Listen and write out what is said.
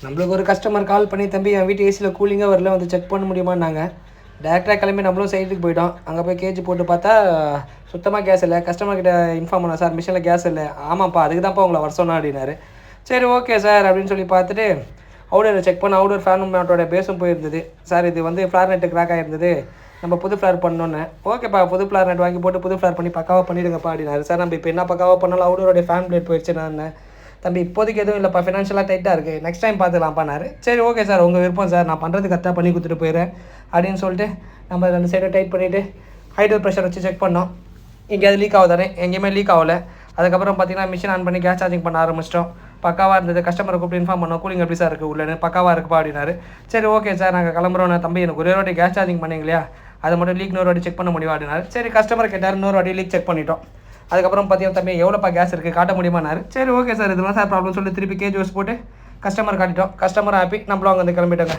நம்மளுக்கு ஒரு கஸ்டமர் கால் பண்ணி, தம்பி என் வீட்டு ஏசியில் கூலிங்காக வரல, வந்து செக் பண்ண முடியுமான்னாங்க. டேரெக்டாக கிளம்பி நம்மளும் சைட்டுக்கு போயிட்டோம். அங்கே போய் கேஜ் போட்டு பார்த்தா சுத்தமாக கேஸ் இல்லை. கஸ்டமர்கிட்ட இன்ஃபார்ம் பண்ணோம், சார் மிஷினில் கேஸ் இல்லை. ஆமாப்பா, அதுக்கு தான்ப்பா உங்களை வர சொன்னா அப்படின்னாரு. சரி ஓகே சார் அப்படின்னு சொல்லி பார்த்துட்டு அவுடரை செக் பண்ண அவுடர் ஃபேன் மேட்டோட பேஸும் போயிருந்தது. சார் இது வந்து ஃப்ளார் நெட்டு கிராக் ஆகிருந்தது, நம்ம புது ஃப்ளார் பண்ணோன்னு. ஓகேப்பா, புது ஃப்ளார் நெட் வாங்கி போட்டு புது ஃப்ளார் பண்ணி பக்காவாக பண்ணிவிடுங்கப்பா அப்படின்னாரு. சார் நம்ம இப்போ என்ன பக்காவாக பண்ணாலும் அவுடரோடைய ஃபேன் பிளேட் போயிடுச்சு. நான் தம்பி இப்போதைக்கு எதுவும் இல்லைப்பா, ஃபினான்ஷியலாக டைட்டாக இருக்குது, நெக்ஸ்ட் டைம் பார்த்துக்கலாம்ப்பானாரு. சரி ஓகே சார், உங்கள் விருப்பம் சார், நான் பண்ணுறது கரெக்டாக பண்ணி கொடுத்துட்டு போயிடுறேன் அப்படின்னு சொல்லிட்டு நம்ம 2 சைடை டைட் பண்ணிவிட்டு ஹைட்ரல் ப்ரெஷர் வச்சு செக் பண்ணோம். எங்கேயாவது லீக் ஆகுதானே, எங்கேயுமே லீக் ஆகலை. அதுக்கப்புறம் பார்த்தீங்கன்னா மிஷின் ஆன் பண்ணி கேஸ் சார்ஜிங் பண்ண ஆரம்பிச்சிட்டோம். பக்காவாக இருந்தது. கஸ்டமரை கூப்பிட்டு இன்ஃபார்ம் பண்ணோம், கூலிங் எப்படி சார் இருக்குது உள்ளே, பக்காவாக இருக்குப்பா அப்படின்னாரு. சரி ஓகே சார், நாங்கள் கிளம்புறோம். நான் தம்பி எனக்கு ஒரே வாட்டி கேஸ் சார்ஜிங் பண்ணிங்க இல்லையா, அதை மட்டும் லீக் 100 வாட்டி செக் பண்ண முடியும் அப்படின்னாரு. சரி கஸ்டமர் கேட்டார், 100 வாட்டி லீக் செக் பண்ணிட்டோம். அதுக்கப்புறம் பார்த்தீங்கன்னா தம்பி எவ்வளோப்பா கேஸ் இருக்குது காட்ட முடியுமானாரு. சரி ஓகே சார், இதெல்லாம் சார் ப்ராப்ளம் சொல்லி திருப்பி கேஜ் வச்சு போட்டு கஸ்டமர் காட்டிட்டோம். கஸ்டமர் ஹாப்பி, நம்மளும் அங்கே வந்து கிளம்பிட்டோங்க.